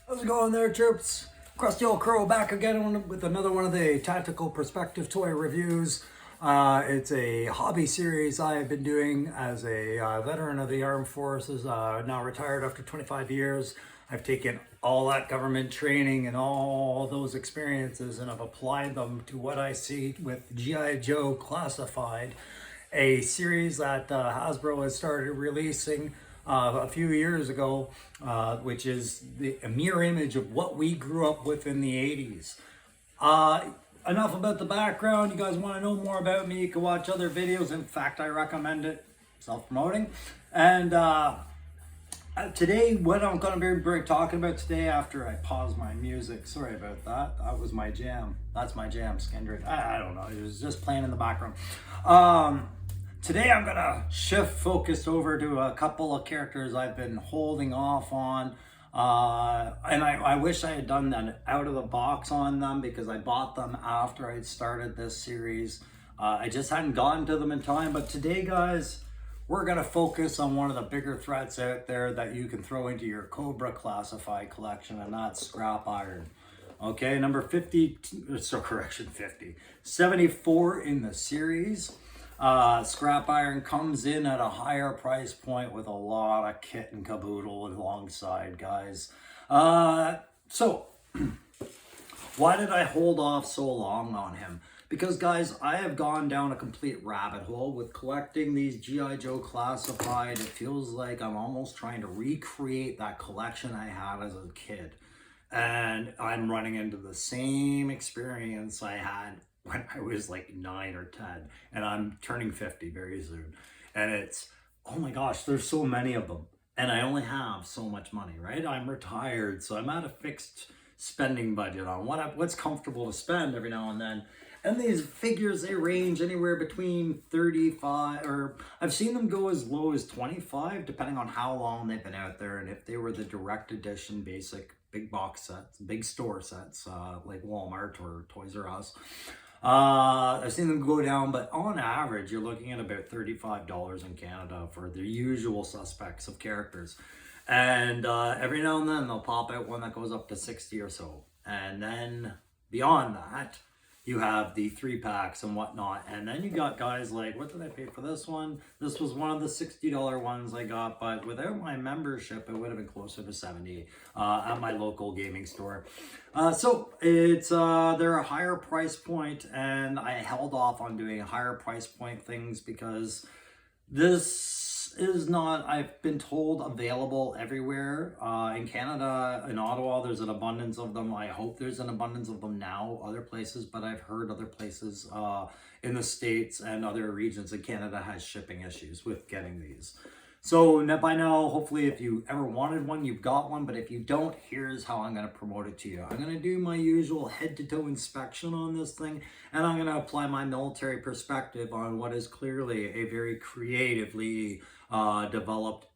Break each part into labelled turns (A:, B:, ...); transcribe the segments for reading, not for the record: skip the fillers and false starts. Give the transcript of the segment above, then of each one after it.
A: How's it going there, troops? Crusty old Crow back again with another one of the Tactical Perspective toy reviews. It's a hobby series I have been doing as a veteran of the armed forces, now retired after 25 years. I've taken all that government training and all those experiences and I've applied them to what I see with G.I.Joe Classified, a series that Hasbro has started releasing a few years ago, which is a mirror image of what we grew up with in the 80s. Enough about the background. You guys want to know more about me, you can watch other videos. In fact, I recommend it. Self-promoting. And today, what I'm going to be talking about today, after I pause my music, sorry about that, that was my jam. That's my jam, Skindred. I don't know, it was just playing in the background. Today I'm gonna shift focus over to a couple of characters I've been holding off on, and I wish I had done that out of the box on them because I bought them after I'd started this series. I just hadn't gotten to them in time, but today, guys, we're gonna focus on one of the bigger threats out there that you can throw into your Cobra Classified collection, and that's scrap iron. Okay, number 50, so correction, 50, 74 in the series. Scrap iron comes in at a higher price point with a lot of kit and caboodle alongside, guys. So why did I hold off so long on him? Because, guys, I have gone down a complete rabbit hole with collecting these G.I. Joe Classified. It feels like I'm almost trying to recreate that collection I had as a kid. And I'm running into the same experience I had when I was like 9 or 10, and I'm turning 50 very soon. And it's, oh my gosh, there's so many of them. And I only have so much money, right? I'm retired, so I'm at a fixed spending budget on what's comfortable to spend every now and then. And these figures, they range anywhere between 35, or I've seen them go as low as 25, depending on how long they've been out there. And if they were the direct edition basic big box sets, big store sets, like Walmart or Toys R Us. I've seen them go down, but on average, you're looking at about $35 in Canada for the usual suspects of characters. And every now and then, they'll pop out one that goes up to 60 or so. And then beyond that, you have the 3-packs and whatnot. And then you got guys like, what did I pay for this one? This was one of the $60 ones I got, but without my membership, it would have been closer to 70 at my local gaming store. So it's they're a higher price point, and I held off on doing higher price point things because this is not, I've been told, available everywhere. In Canada, in Ottawa, there's an abundance of them. I hope there's an abundance of them now other places, but I've heard other places in the States and other regions in Canada has shipping issues with getting these. So by now, hopefully, if you ever wanted one, you've got one. But if you don't, here's how I'm going to promote it to you. I'm going to do my usual head-to-toe inspection on this thing, and I'm going to apply my military perspective on what is clearly a very creatively developed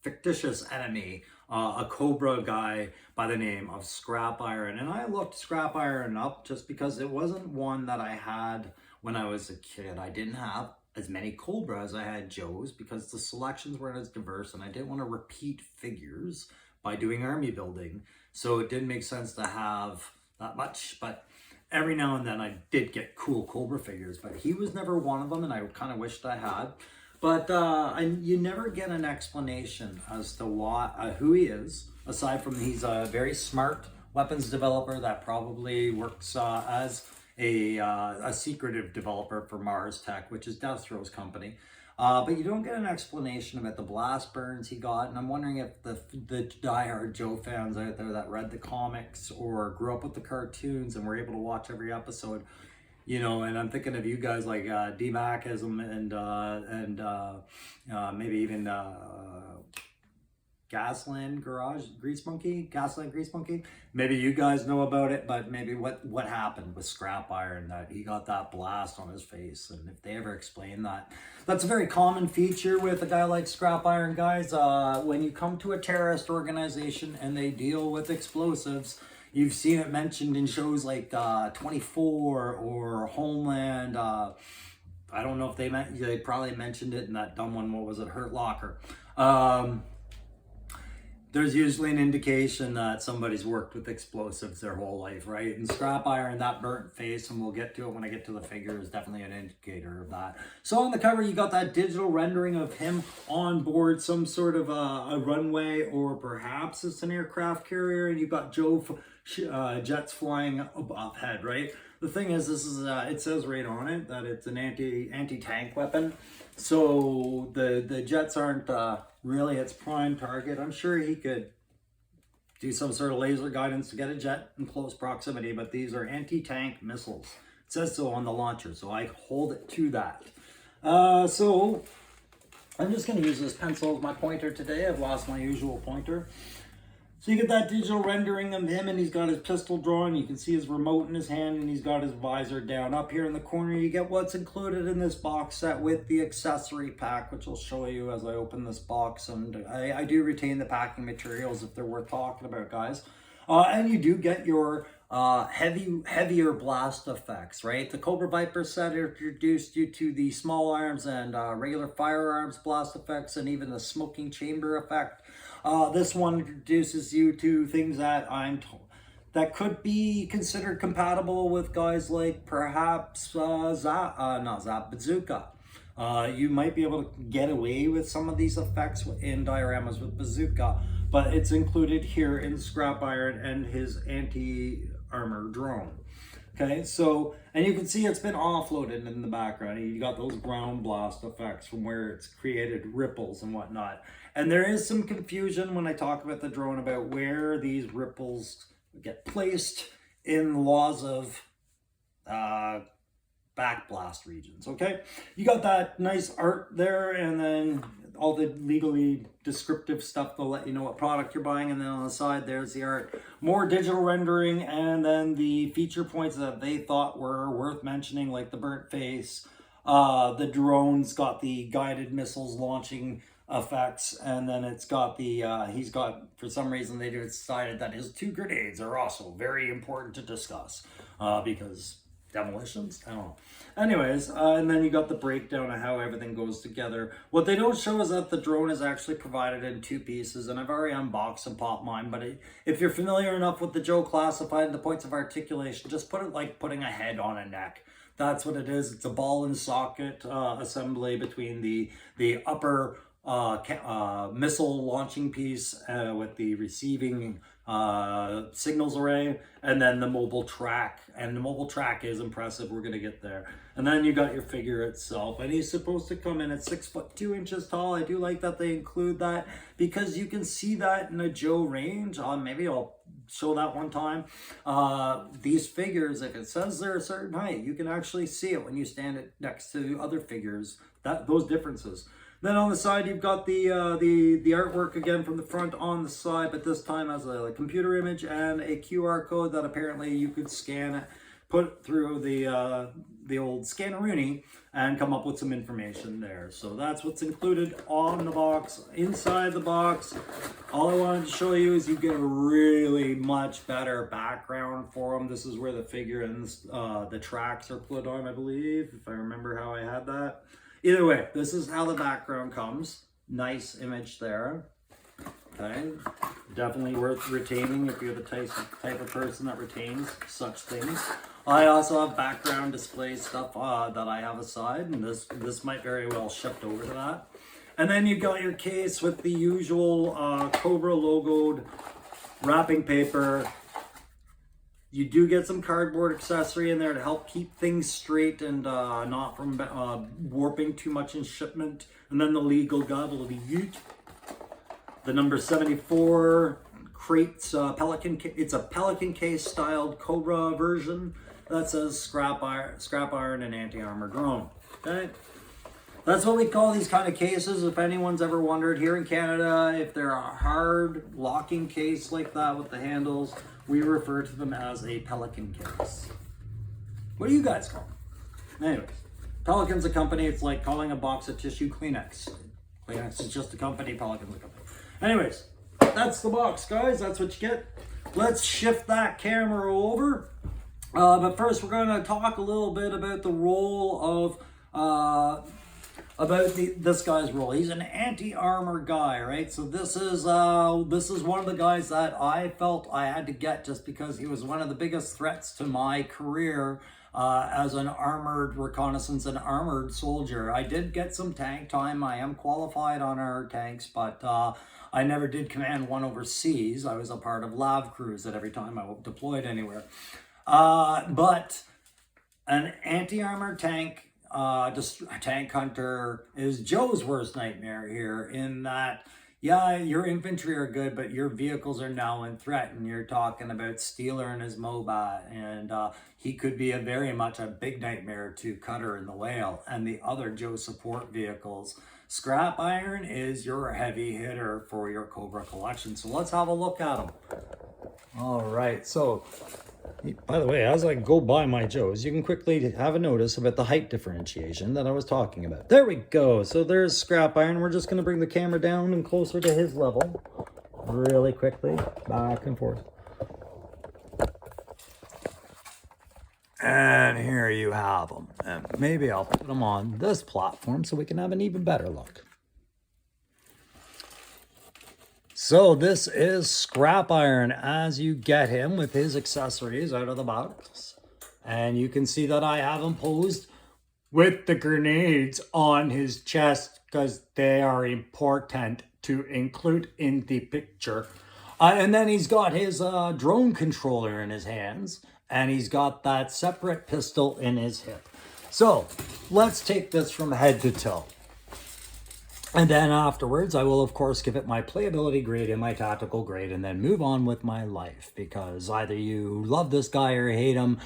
A: fictitious enemy, a Cobra guy by the name of Scrap Iron. And I looked Scrap Iron up just because it wasn't one that I had when I was a kid. I didn't have as many Cobra as I had Joes because the selections weren't as diverse, and I didn't want to repeat figures by doing army building. So it didn't make sense to have that much, but every now and then I did get cool Cobra figures, but he was never one of them, and I kind of wished I had. But you never get an explanation as to who he is, aside from he's a very smart weapons developer that probably works as a secretive developer for Mars Tech, which is Deathrow's company. But you don't get an explanation about the blast burns he got, and I'm wondering if the diehard Joe fans out there that read the comics or grew up with the cartoons and were able to watch every episode, you know, and I'm thinking of you guys like D-Macism and maybe even Gasland Grease Monkey. Maybe you guys know about it, but maybe what happened with Scrap Iron, that he got that blast on his face, and if they ever explain that. That's a very common feature with a guy like Scrap Iron, guys. When you come to a terrorist organization and they deal with explosives, you've seen it mentioned in shows like 24 or Homeland. I don't know if they probably mentioned it in that dumb one. What was it? Hurt Locker. there's usually an indication that somebody's worked with explosives their whole life, right? And scrap iron, that burnt face, and we'll get to it when I get to the figure, is definitely an indicator of that. So on the cover, you got that digital rendering of him on board some sort of a runway, or perhaps it's an aircraft carrier, and you've got Joe jets flying above head, right? The thing is, this is it says right on it that it's an anti-tank weapon. So the jets aren't really its prime target. I'm sure he could do some sort of laser guidance to get a jet in close proximity, but these are anti-tank missiles. It says so on the launcher, so I hold it to that. So I'm just going to use this pencil as my pointer today. I've lost my usual pointer. So you get that digital rendering of him, and he's got his pistol drawn. You can see his remote in his hand, and he's got his visor down. Up here in the corner, you get what's included in this box set with the accessory pack, which I'll show you as I open this box. And I do retain the packing materials if they're worth talking about, guys. And you do get your heavier blast effects, right? The Cobra Viper set introduced you to the small arms and regular firearms blast effects, and even the smoking chamber effect. This one introduces you to things that that could be considered compatible with guys like perhaps Bazooka. You might be able to get away with some of these effects in dioramas with Bazooka, but it's included here in Scrap Iron and his anti-armor drone. Okay, so, and you can see it's been offloaded in the background. You got those ground blast effects from where it's created ripples and whatnot. And there is some confusion when I talk about the drone about where these ripples get placed in laws of backblast regions, okay? You got that nice art there, and then all the legally descriptive stuff to let you know what product you're buying, and then on the side there's the art, more digital rendering, and then the feature points that they thought were worth mentioning, like the burnt face, the drone's got the guided missiles launching effects, and then it's got the he's got, for some reason they decided that his 2 grenades are also very important to discuss because demolitions, I don't know. Anyways, and then you got the breakdown of how everything goes together. What they don't show is that the drone is actually provided in 2 pieces, and I've already unboxed and popped mine, but if you're familiar enough with the Joe classified and the points of articulation, just put it like putting a head on a neck. That's what it is. It's a ball and socket assembly between the upper missile launching piece with the receiving signals array, and then the mobile track. And the mobile track is impressive. We're gonna get there. And then you got your figure itself, and he's supposed to come in at 6'2" tall. I do like that they include that, because you can see that in a Joe range. Maybe I'll show that one time. These figures, if it says they're a certain height, you can actually see it when you stand it next to other figures, those differences. Then on the side, you've got the artwork again from the front on the side, but this time as a computer image and a QR code that apparently you could scan it, put through the old Scanneroonie, and come up with some information there. So that's what's included on the box. Inside the box, all I wanted to show you is you get a really much better background for them. This is where the figure and the tracks are put on, I believe, if I remember how I had that. Either way, this is how the background comes. Nice image there. Okay, definitely worth retaining if you're the type of person that retains such things. I also have background display stuff that I have aside, and this might very well shift over to that. And then you got your case with the usual Cobra logoed wrapping paper. You do get some cardboard accessory in there to help keep things straight and not from warping too much in shipment. And then the legal gobble of the Ute. The number 74 crates, it's a Pelican case styled Cobra version that says scrap iron and anti-armor drone. Okay, that's what we call these kind of cases. If anyone's ever wondered, here in Canada, if they're a hard locking case like that with the handles, we refer to them as a Pelican case. What do you guys call them? Anyways, Pelican's a company. It's like calling a box of tissue Kleenex. Kleenex is just a company, Pelican's a company. Anyways, that's the box, guys. That's what you get. Let's shift that camera over. But first, we're going to talk a little bit about the role of about this guy's role. He's an anti-armor guy, right? So this is one of the guys that I felt I had to get just because he was one of the biggest threats to my career as an armored reconnaissance and armored soldier. I did get some tank time. I am qualified on our tanks, but I never did command one overseas. I was a part of LAV crews at every time I deployed anywhere. But an anti-armor tank, just a tank hunter is Joe's worst nightmare here, in that, yeah, your infantry are good, but your vehicles are now in threat, and you're talking about Steeler and his Mobat, and he could be very much a big nightmare to Cutter and the Whale and the other Joe support vehicles. Scrap Iron is your heavy hitter for your Cobra collection, so let's have a look at them. All right, so by the way, as I go by my Joes, you can quickly have a notice about the height differentiation that I was talking about. There we go. So there's Scrap Iron. We're just going to bring the camera down and closer to his level really quickly, back and forth. And here you have them. And maybe I'll put them on this platform so we can have an even better look. So this is Scrap Iron as you get him with his accessories out of the box. And you can see that I have him posed with the grenades on his chest because they are important to include in the picture. And then he's got his drone controller in his hands, and he's got that separate pistol in his hip. So let's take this from head to toe. And then afterwards, I will, of course, give it my playability grade and my tactical grade, and then move on with my life, because either you love this guy or hate him.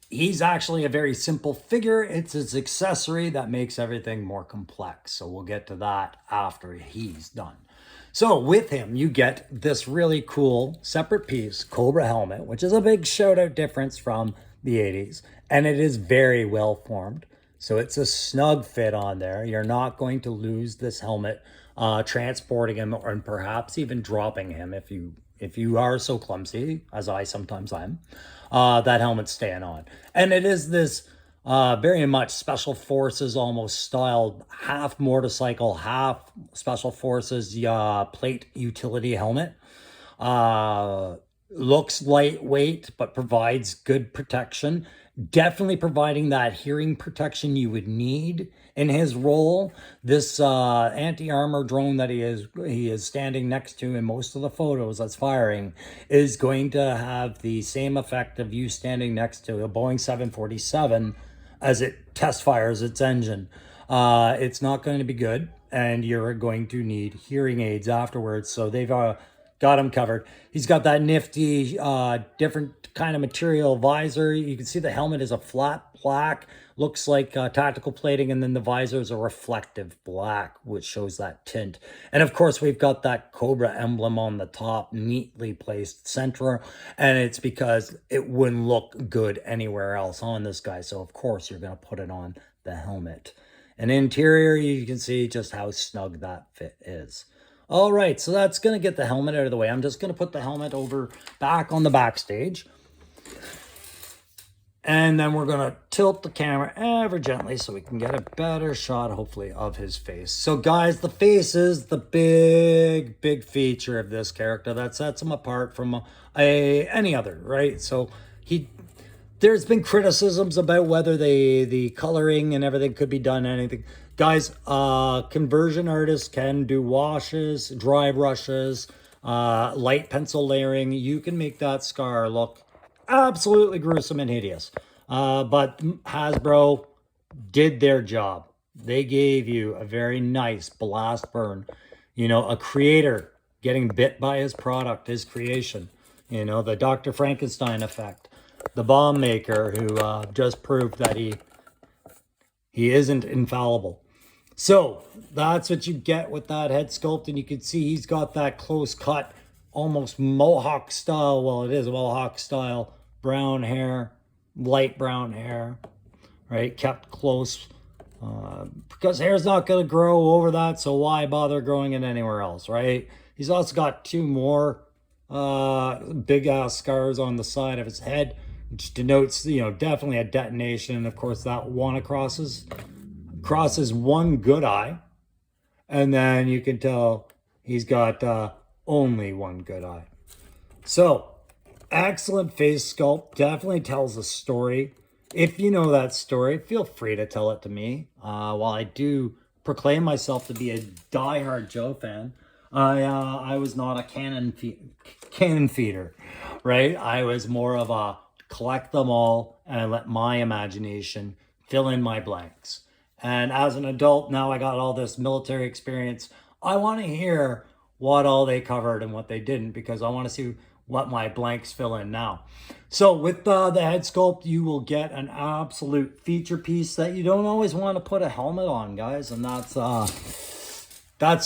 A: He's actually a very simple figure. It's his accessory that makes everything more complex. So we'll get to that after he's done. So with him, you get this really cool separate piece Cobra helmet, which is a big shout out difference from the 80s. And it is very well formed. So it's a snug fit on there. You're not going to lose this helmet transporting him, or perhaps even dropping him if you are so clumsy, as I sometimes am. That helmet's staying on. And it is this very much Special Forces almost styled, half motorcycle, half Special Forces plate utility helmet. Looks lightweight, but provides good protection. Definitely providing that hearing protection you would need in his role. This anti-armor drone that he is standing next to in most of the photos that's firing is going to have the same effect of you standing next to a Boeing 747 as it test fires its engine. It's not going to be good, and you're going to need hearing aids afterwards. So they've got him covered. He's got that nifty, different kind of material visor. You can see the helmet is a flat black, looks like tactical plating, and then the visor is a reflective black, which shows that tint. And of course, we've got that Cobra emblem on the top, neatly placed center, and it's because it wouldn't look good anywhere else on this guy. So of course, you're going to put it on the helmet. And interior, you can see just how snug that fit is. All right, so that's going to get the helmet out of the way. I'm just going to put the helmet over back on the backstage. And then we're going to tilt the camera ever gently so we can get a better shot, hopefully, of his face. So, guys, the face is the big feature of this character that sets him apart from any other, right? So, there's been criticisms about whether the coloring and everything could be done anything. Guys, conversion artists can do washes, dry brushes, light pencil layering. You can make that scar look absolutely gruesome and hideous. But Hasbro did their job. They gave you a very nice blast burn. You know, a creator getting bit by his product, his creation. You know, the Dr. Frankenstein effect. The bomb maker who just proved that he isn't infallible. So that's what you get with that head sculpt, and you can see he's got that close cut, almost mohawk style. Well, it is a mohawk style brown hair, light brown hair, right? Kept close because hair's not going to grow over that. So why bother growing it anywhere else, right? He's also got two more big ass scars on the side of his head, which denotes, you know, definitely a detonation. And of course that one across his crosses one good eye, and then you can tell he's got only one good eye. So, excellent face sculpt. Definitely tells a story. If you know that story, feel free to tell it to me. While I do proclaim myself to be a diehard Joe fan, I was not a cannon feeder, right? I was more of a collect them all and let my imagination fill in my blanks. And as an adult, now I got all this military experience. I want to hear what all they covered and what they didn't, because I want to see what my blanks fill in now. So with the head sculpt, you will get an absolute feature piece that you don't always want to put a helmet on, guys. And that's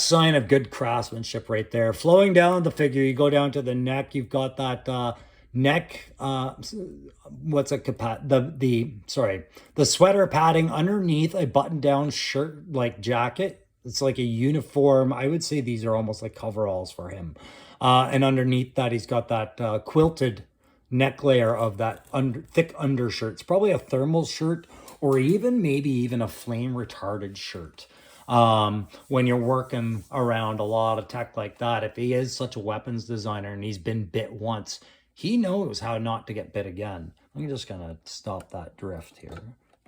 A: sign of good craftsmanship right there. Flowing down the figure, you go down to the neck. You've got that neck, what's a the sweater padding underneath a button-down shirt like jacket. It's like a uniform. I would say these are almost like coveralls for him. And underneath that, he's got that quilted neck layer of that thick undershirt. It's probably a thermal shirt, or maybe even a flame retarded shirt. When you're working around a lot of tech like that, if he is such a weapons designer and he's been bit once, he knows how not to get bit again. I'm just gonna stop that drift here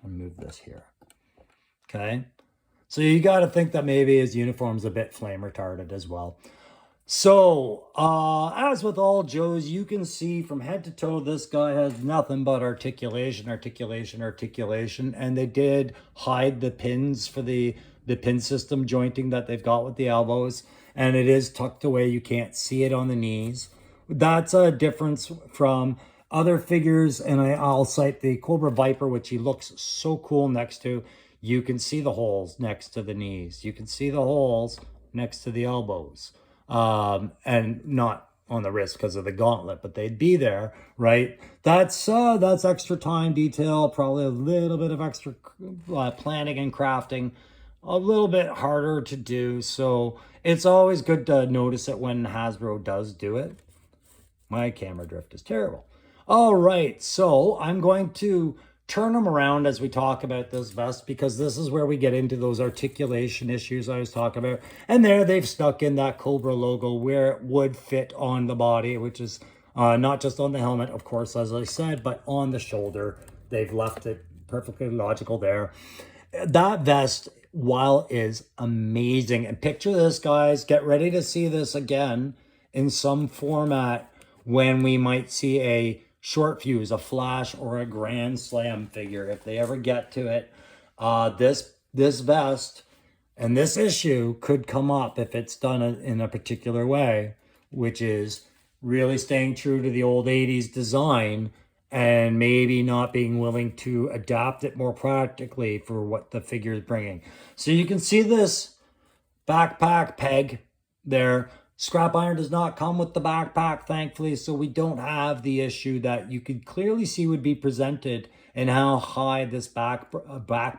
A: and move this here. Okay. So you got to think that maybe his uniform's a bit flame retarded as well. So, as with all Joes, you can see from head to toe, this guy has nothing but articulation. And they did hide the pins for the pin system jointing that they've got with the elbows. And it is tucked away. You can't see it on the knees. That's a difference from other figures. And I'll cite the Cobra Viper, which he looks so cool next to. You can see the holes next to the knees. You can see the holes next to the elbows. And not on the wrist because of the gauntlet, but they'd be there, right? That's extra time, detail, probably a little bit of extra planning and crafting, a little bit harder to do. So it's always good to notice it when Hasbro does do it. My camera drift is terrible. All right, so I'm going to turn them around as we talk about this vest, because this is where we get into those articulation issues I was talking about. And there they've stuck in that Cobra logo where it would fit on the body, which is not just on the helmet, of course, as I said, but on the shoulder. They've left it perfectly logical there. That vest, while is amazing, and picture this, guys, get ready to see this again in some format when we might see a short fuse, a Flash, or a Grand Slam figure, if they ever get to it. This vest and this issue could come up if it's done in a particular way, which is really staying true to the old 80s design and maybe not being willing to adapt it more practically for what the figure is bringing. So you can see this backpack peg there. Scrap iron does not come with the backpack, thankfully, so we don't have the issue that you could clearly see would be presented in how high this back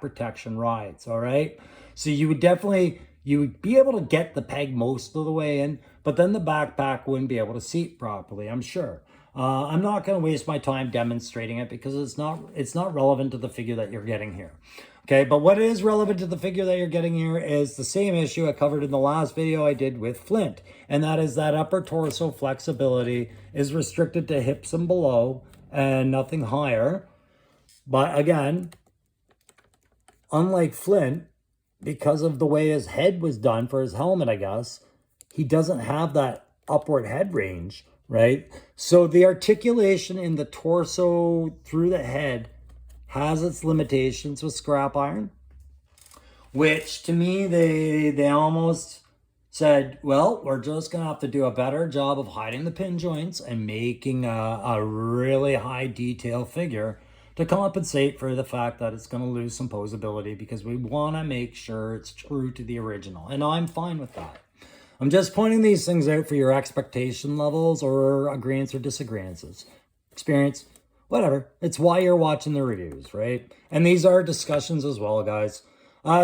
A: protection rides, all right? So you would be able to get the peg most of the way in, but then the backpack wouldn't be able to seat properly, I'm sure. I'm not going to waste my time demonstrating it because it's not relevant to the figure that you're getting here. Okay, but what is relevant to the figure that you're getting here is the same issue I covered in the last video I did with Flint. And that is that upper torso flexibility is restricted to hips and below and nothing higher. But again, unlike Flint, because of the way his head was done for his helmet, I guess, he doesn't have that upward head range, right? So the articulation in the torso through the head has its limitations with scrap iron, which to me, they almost said, well, we're just going to have to do a better job of hiding the pin joints and making a really high detail figure to compensate for the fact that it's going to lose some posability, because we want to make sure it's true to the original. And I'm fine with that. I'm just pointing these things out for your expectation levels or agreements or disagreements. Experience, whatever. It's why you're watching the reviews, right? And these are discussions as well, guys.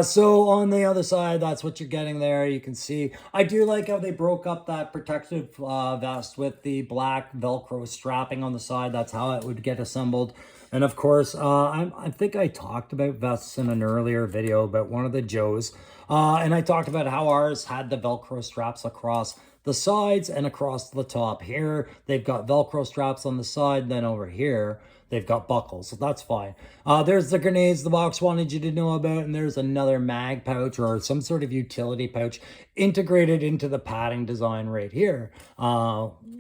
A: So on the other side, that's what you're getting there. You can see, I do like how they broke up that protective vest with the black Velcro strapping on the side. That's how it would get assembled. And of course, I think I talked about vests in an earlier video about one of the Joes. And I talked about how ours had the Velcro straps across the sides and across the top. Here, they've got Velcro straps on the side, then over here, they've got buckles, so that's fine. There's the grenades the box wanted you to know about, and there's another mag pouch or some sort of utility pouch integrated into the padding design right here,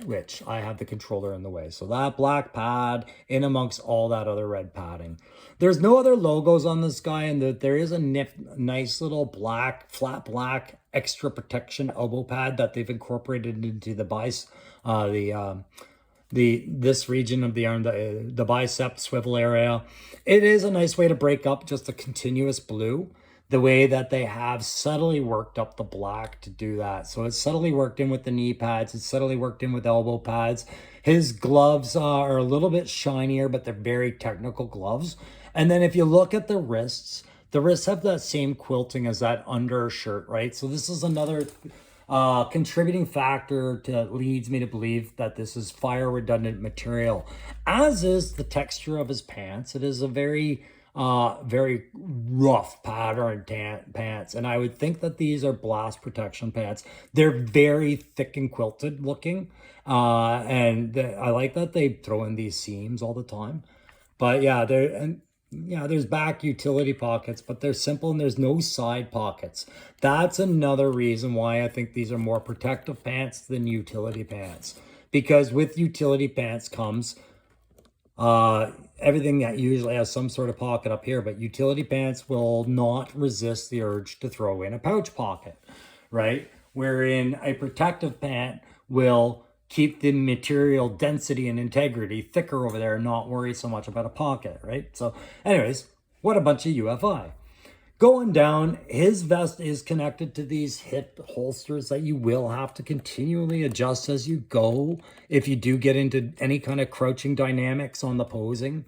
A: which I have the controller in the way. So that black pad in amongst all that other red padding. There's no other logos on this guy, and there is a nice little black, flat black extra protection elbow pad that they've incorporated into the this region of the arm, the bicep swivel area. It is a nice way to break up just a continuous blue, the way that they have subtly worked up the black to do that. So it's subtly worked in with the knee pads. It's subtly worked in with elbow pads. His gloves are a little bit shinier, but they're very technical gloves. And then if you look at the wrists have that same quilting as that undershirt, right? So this is another contributing factor that leads me to believe that this is fire redundant material, as is the texture of his pants. It is a very rough pattern pants, and I would think that these are blast protection pants. They're very thick and quilted looking, and I like that they throw in these seams all the time. But yeah, there's back utility pockets, but they're simple and there's no side pockets. That's another reason why I think these are more protective pants than utility pants, because with utility pants comes everything that usually has some sort of pocket up here, but utility pants will not resist the urge to throw in a pouch pocket, right? Wherein a protective pant will keep the material density and integrity thicker over there and not worry so much about a pocket, right? So anyways, what a bunch of UFI. Going down, his vest is connected to these hip holsters that you will have to continually adjust as you go if you do get into any kind of crouching dynamics on the posing.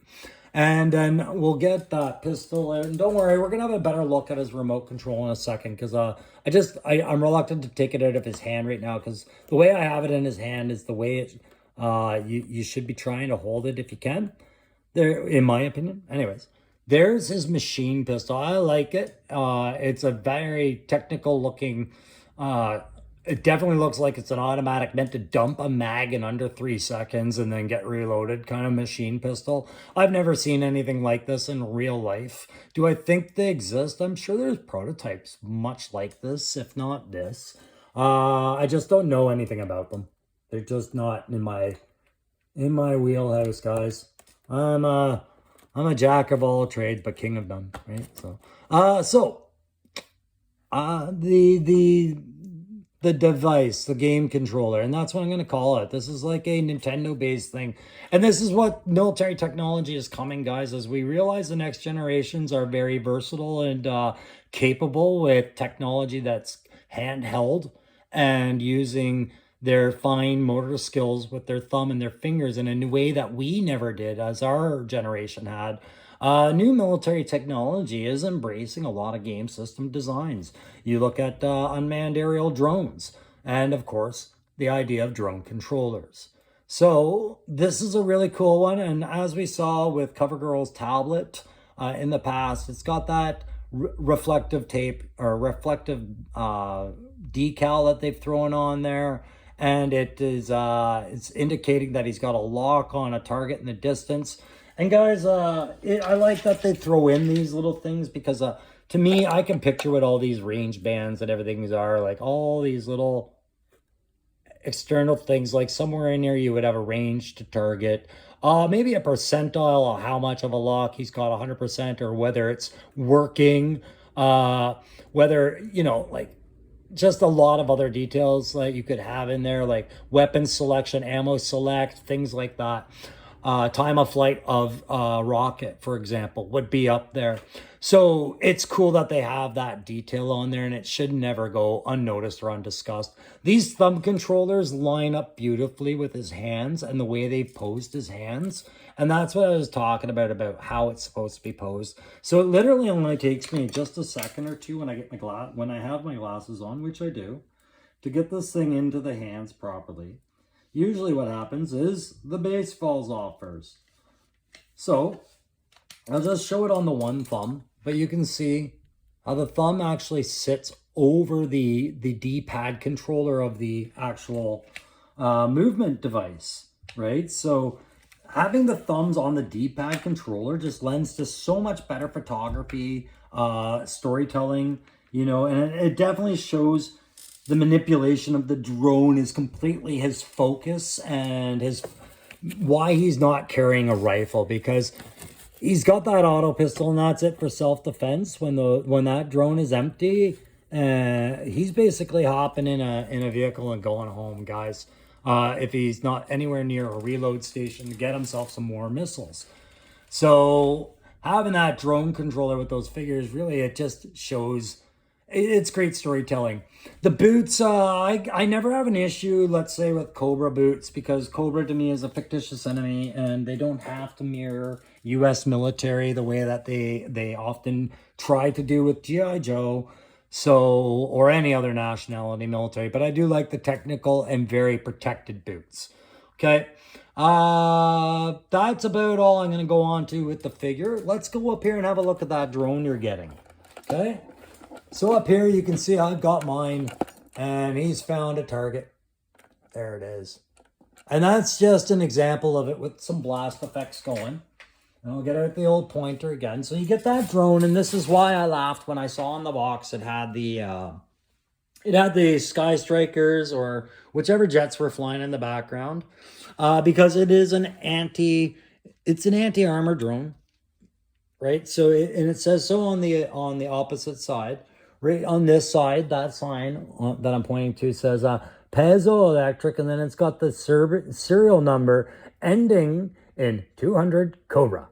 A: And then we'll get that pistol. And don't worry, we're going to have a better look at his remote control in a second, because I'm reluctant to take it out of his hand right now, because the way I have it in his hand is the way it you should be trying to hold it if you can, there, in my opinion. Anyways, there's his machine pistol. I like it. It's a very technical looking it definitely looks like it's an automatic, meant to dump a mag in under 3 seconds and then get reloaded kind of machine pistol. I've never seen anything like this in real life. Do I think they exist? I'm sure there's prototypes much like this, if not this. I just don't know anything about them. They're just not in my wheelhouse, guys. I'm a jack of all trades, but king of none, right? So, the device, the game controller, and that's what I'm going to call it. This is like a Nintendo-based thing. And this is what military technology is coming, guys, as we realize the next generations are very versatile and capable with technology that's handheld and using their fine motor skills with their thumb and their fingers in a way that we never did as our generation had. New military technology is embracing a lot of game system designs. You look at unmanned aerial drones, and of course, the idea of drone controllers. So this is a really cool one, and as we saw with CoverGirl's tablet in the past, it's got that reflective tape or reflective decal that they've thrown on there, and it's indicating that he's got a lock on a target in the distance. And guys, I like that they throw in these little things, because to me, I can picture what all these range bands and everything are, like all these little external things, like somewhere in here you would have a range to target, maybe a percentile of how much of a lock he's got, 100%, or whether it's working, whether, like just a lot of other details that you could have in there, like weapon selection, ammo select, things like that. Time of flight of rocket, for example, would be up there. So it's cool that they have that detail on there, and it should never go unnoticed or undiscussed. These thumb controllers line up beautifully with his hands and the way they posed his hands. And that's what I was talking about how it's supposed to be posed. So it literally only takes me just a second or two when I have my glasses on, which I do, to get this thing into the hands properly. Usually what happens is the base falls off first. So I'll just show it on the one thumb, but you can see how the thumb actually sits over the D-pad controller of the actual movement device, right? So having the thumbs on the D-pad controller just lends to so much better photography, storytelling, you know, and it definitely shows the manipulation of the drone is completely his focus and his why he's not carrying a rifle, because he's got that auto pistol and that's it for self-defense. When that drone is empty, he's basically hopping in a vehicle and going home, guys. If he's not anywhere near a reload station to get himself some more missiles. So having that drone controller with those figures, really, it just shows it's great storytelling. The boots, I never have an issue, let's say, with Cobra boots, because Cobra to me is a fictitious enemy and they don't have to mirror US military the way that they often try to do with G.I. Joe, so, or any other nationality military. But I do like the technical and very protected boots. Okay. That's about all I'm going to go on to with the figure. Let's go up here and have a look at that drone you're getting. Okay. So up here, you can see I've got mine, and he's found a target. There it is. And that's just an example of it with some blast effects going. And I'll get out the old pointer again. So you get that drone, and this is why I laughed when I saw in the box it had the Sky Strikers or whichever jets were flying in the background, because it is an anti-armor drone, right? So and it says so on the opposite side. Right on this side, that sign that I'm pointing to says piezoelectric, and then it's got the serial number ending in 200 Cobra.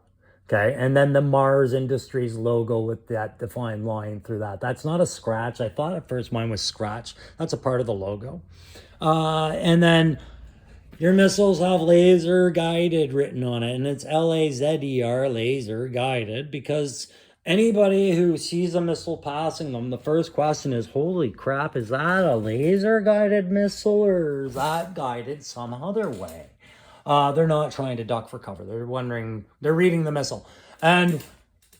A: Okay, and then the Mars Industries logo with that defined line through that. That's not a scratch. I thought at first mine was scratch. That's a part of the logo. And then your missiles have laser guided written on it, and it's LAZER, laser guided, because anybody who sees a missile passing them, the first question is, holy crap, is that a laser guided missile, or is that guided some other way? They're not trying to duck for cover. They're wondering, they're reading the missile. And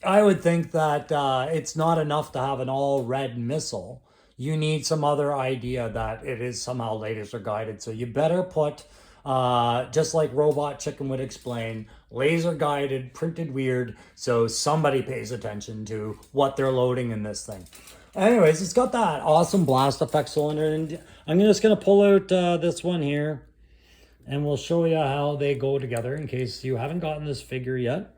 A: I would think that it's not enough to have an all red missile. You need some other idea that it is somehow laser guided. So you better put, just like Robot Chicken would explain, laser guided, printed weird, so somebody pays attention to what they're loading in this thing. Anyways, it's got that awesome blast effect cylinder, and I'm just going to pull out this one here, and we'll show you how they go together in case you haven't gotten this figure yet.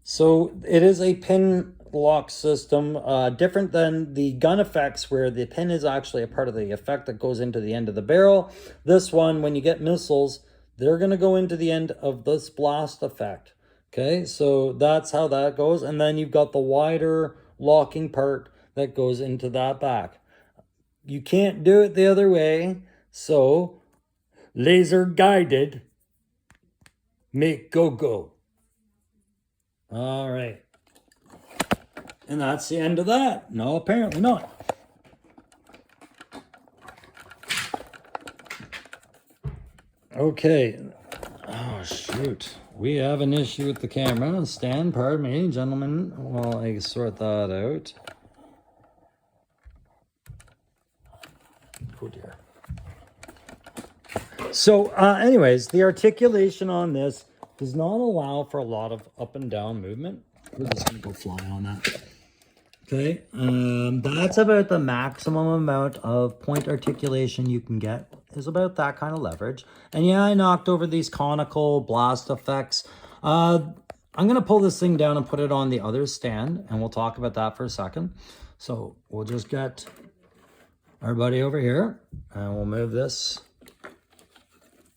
A: So it is a pin lock system, different than the gun effects where the pin is actually a part of the effect that goes into the end of the barrel. This one, when you get missiles, they're going to go into the end of this blast effect. Okay, so that's how that goes. And then you've got the wider locking part that goes into that back. You can't do it the other way. So laser guided, make go. All right. And that's the end of that. No, apparently not. Okay. Oh, shoot. We have an issue with the camera. Stand, pardon me, gentlemen, while I sort that out. Oh, dear. So, anyways, the articulation on this does not allow for a lot of up and down movement. We're just going to go fly on that. Okay, that's about the maximum amount of point articulation you can get, is about that kind of leverage. And yeah, I knocked over these conical blast effects. I'm going to pull this thing down and put it on the other stand, and we'll talk about that for a second. So we'll just get our buddy over here, and we'll move this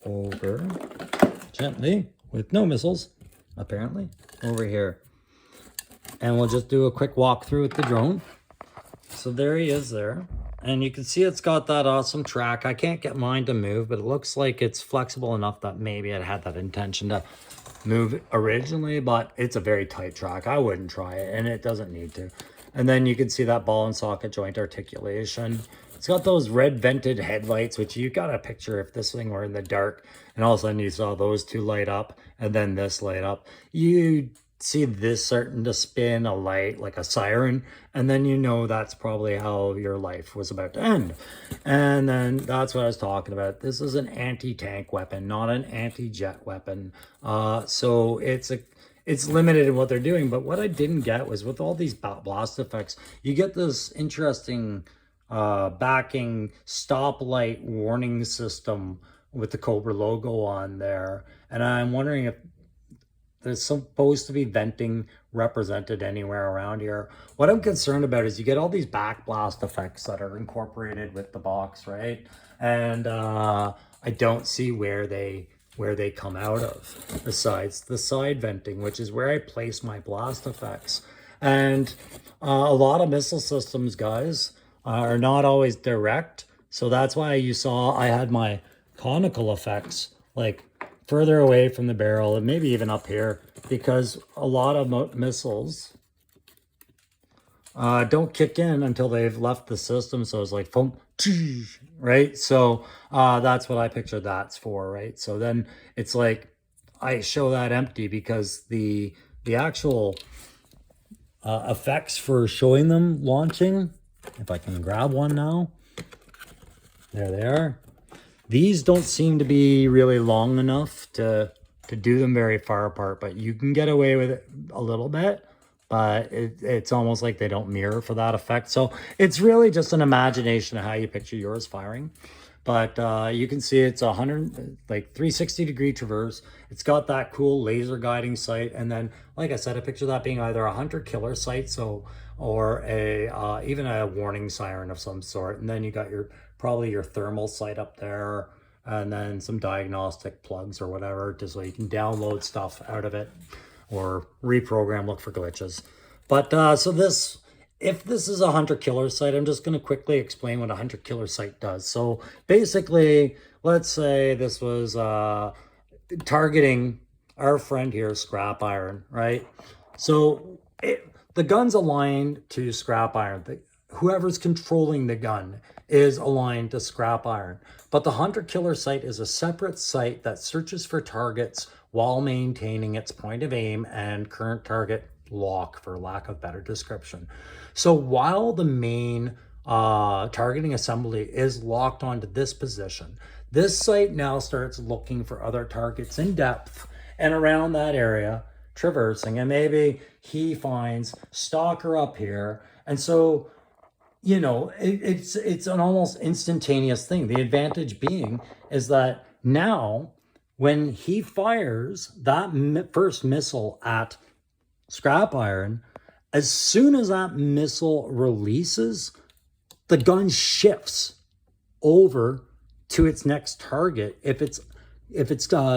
A: over gently with no missiles, apparently, over here. And we'll just do a quick walkthrough with the drone. So there he is there. And you can see it's got that awesome track. I can't get mine to move, but it looks like it's flexible enough that maybe it had that intention to move originally, but it's a very tight track. I wouldn't try it, and it doesn't need to. And then you can see that ball and socket joint articulation. It's got those red vented headlights, which you got a picture if this thing were in the dark, and all of a sudden you saw those two light up, and then this light up. You see this starting to spin a light like a siren, and then you know that's probably how your life was about to end. And then that's what I was talking about. This is an anti-tank weapon, not an anti-jet weapon. So it's limited in what they're doing. But what I didn't get was with all these blast effects, you get this interesting backing stoplight warning system with the Cobra logo on there. And I'm wondering if there's supposed to be venting represented anywhere around here. What I'm concerned about is you get all these backblast effects that are incorporated with the box, right? And I don't see where they come out of, besides the side venting, which is where I place my blast effects. And a lot of missile systems, guys, are not always direct. So that's why you saw I had my conical effects like further away from the barrel and maybe even up here, because a lot of missiles don't kick in until they've left the system. So it's like, boom, right? So that's what I picture that's for, right? So then it's like I show that empty because the actual effects for showing them launching, if I can grab one now, there they are. These don't seem to be really long enough to do them very far apart, but you can get away with it a little bit, but it's almost like they don't mirror for that effect. So it's really just an imagination of how you picture yours firing. But you can see it's 360-degree traverse. It's got that cool laser guiding sight. And then, like I said, I picture that being either a hunter-killer sight, or a even a warning siren of some sort. And then you got probably your thermal sight up there, and then some diagnostic plugs or whatever, just so you can download stuff out of it or reprogram, look for glitches. But so if this is a hunter-killer sight, I'm just going to quickly explain what a hunter-killer sight does. So basically, let's say this was targeting our friend here, Scrap Iron, right? So the gun's aligned to Scrap Iron. Whoever's controlling the gun is aligned to Scrap Iron. But the hunter-killer sight is a separate sight that searches for targets while maintaining its point of aim and current target lock, for lack of better description. So while the main targeting assembly is locked onto this position, this sight now starts looking for other targets in depth and around that area, traversing, and maybe he finds Stalker up here. And so, you know, it's an almost instantaneous thing. The advantage being is that now when he fires that first missile at Scrap Iron, as soon as that missile releases, the gun shifts over to its next target if it's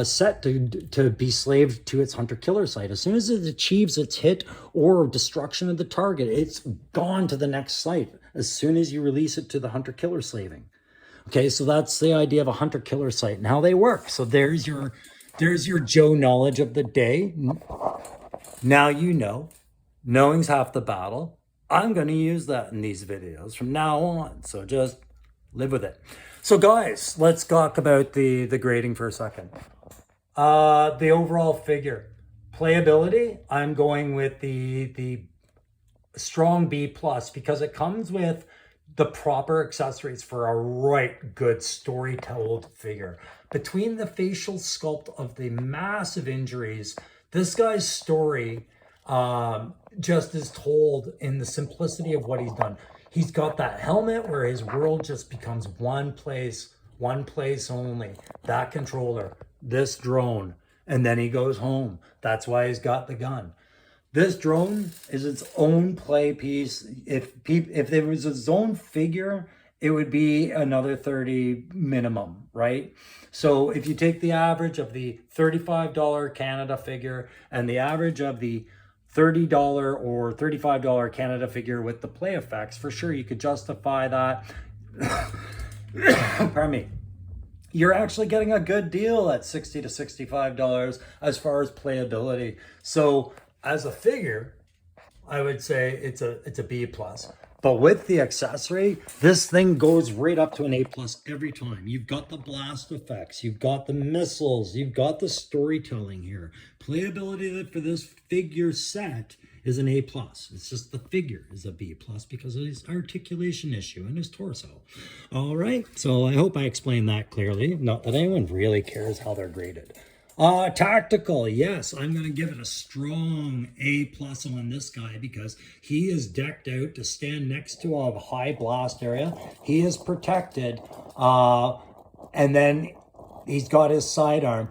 A: set to be slaved to its hunter-killer sight. As soon as it achieves its hit or destruction of the target, it's gone to the next site as soon as you release it to the hunter-killer slaving. Okay, so that's the idea of a hunter-killer sight and how they work. So there's your Joe knowledge of the day. Now you know. Knowing's half the battle. I'm going to use that in these videos from now on. So just live with it. So guys, let's talk about the grading for a second. The overall figure. Playability, I'm going with the strong B+, because it comes with the proper accessories for a right good story-told figure. Between the facial sculpt of the massive injuries, this guy's story just is told in the simplicity of what he's done. He's got that helmet where his world just becomes one place only. That controller, this drone, and then he goes home. That's why he's got the gun. This drone is its own play piece. If there was its own figure, it would be another 30 minimum, right? So if you take the average of the $35 Canada figure and the average of the $30 or $35 Canada figure with the play effects, for sure you could justify that. Pardon me. You're actually getting a good deal at $60 to $65 as far as playability. So as a figure, I would say it's a B+. But with the accessory, this thing goes right up to an A+ every time. You've got the blast effects, you've got the missiles, you've got the storytelling here. Playability for this figure set is an A+. It's just the figure is a B+ because of his articulation issue and his torso. All right, so I hope I explained that clearly. Not that anyone really cares how they're graded. Tactical, yes, I'm going to give it a strong A+ on this guy because he is decked out to stand next to a high blast area. He is protected, and then he's got his sidearm.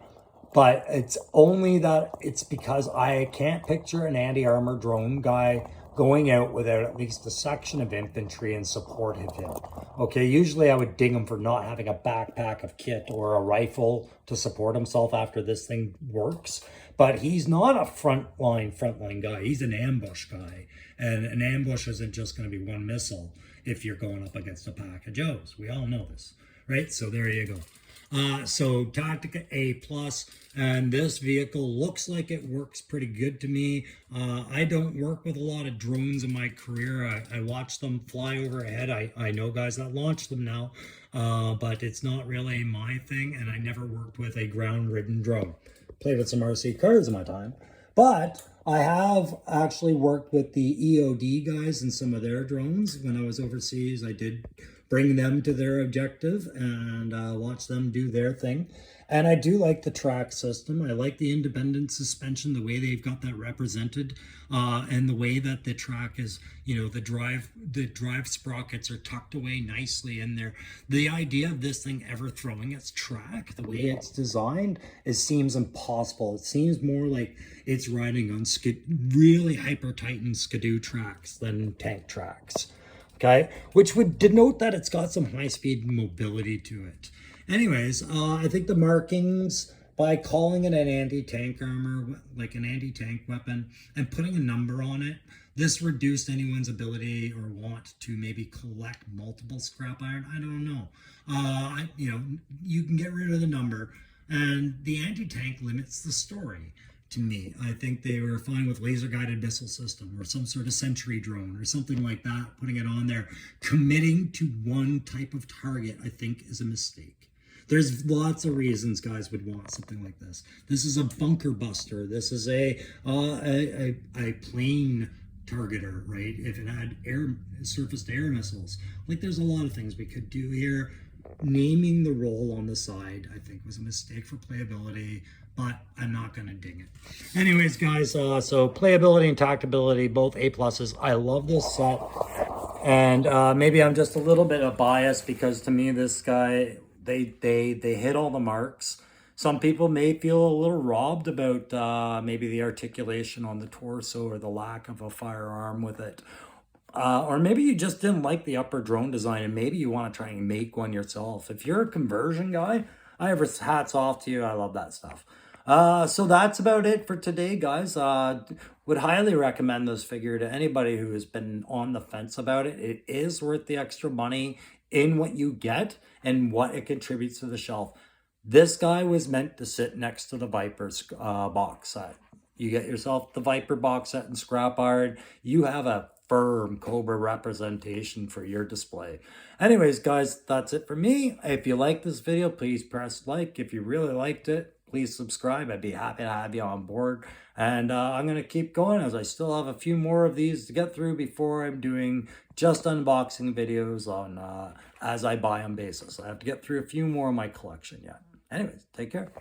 A: But it's only that it's because I can't picture an anti-armor drone guy going out without at least a section of infantry in support of him. Okay, usually I would ding him for not having a backpack of kit or a rifle to support himself after this thing works. But he's not a frontline guy. He's an ambush guy. And an ambush isn't just going to be one missile if you're going up against a pack of Joes. We all know this, right? So there you go. So Tactica A+, and this vehicle looks like it works pretty good to me. I don't work with a lot of drones in my career. I watch them fly overhead. I know guys that launch them now, but it's not really my thing, and I never worked with a ground-ridden drone. Played with some RC cars in my time, but I have actually worked with the EOD guys and some of their drones. When I was overseas, I did bring them to their objective and watch them do their thing. And I do like the track system. I like the independent suspension, the way they've got that represented, and the way that the track is, you know, the drive sprockets are tucked away nicely in there. The idea of this thing ever throwing its track, the way it's designed, it seems impossible. It seems more like it's riding on really hyper-tightened Skidoo tracks than tank tracks. Okay, which would denote that it's got some high-speed mobility to it. Anyways, I think the markings, by calling it an anti-tank armor, like an anti-tank weapon, and putting a number on it, this reduced anyone's ability or want to maybe collect multiple scrap iron. I don't know. You know, you can get rid of the number, and the anti-tank limits the story. To me, I think they were fine with laser-guided missile system or some sort of sentry drone or something like that, putting it on there. Committing to one type of target, I think, is a mistake. There's lots of reasons guys would want something like this. This is a bunker buster. This is a plane targeter, right? If it had surface-to-air missiles. Like, there's a lot of things we could do here. Naming the role on the side, I think, was a mistake for playability, but I'm not going to ding it. Anyways, guys, so playability and tactability, both A+. I love this set. And maybe I'm just a little bit of bias because to me, this guy, they hit all the marks. Some people may feel a little robbed about maybe the articulation on the torso or the lack of a firearm with it. Or maybe you just didn't like the upper drone design and maybe you want to try and make one yourself. If you're a conversion guy, I have hats off to you. I love that stuff. So that's about it for today, guys. Would highly recommend this figure to anybody who has been on the fence about it. It is worth the extra money in what you get and what it contributes to the shelf. This guy was meant to sit next to the Viper's box set. You get yourself the Viper box set and scrap iron. You have a firm Cobra representation for your display. Anyways, guys, that's it for me. If you like this video, please press like. If you really liked it, please subscribe. I'd be happy to have you on board. And I'm going to keep going as I still have a few more of these to get through before I'm doing just unboxing videos on as I buy them basis. I have to get through a few more of my collection yet. Anyways, take care.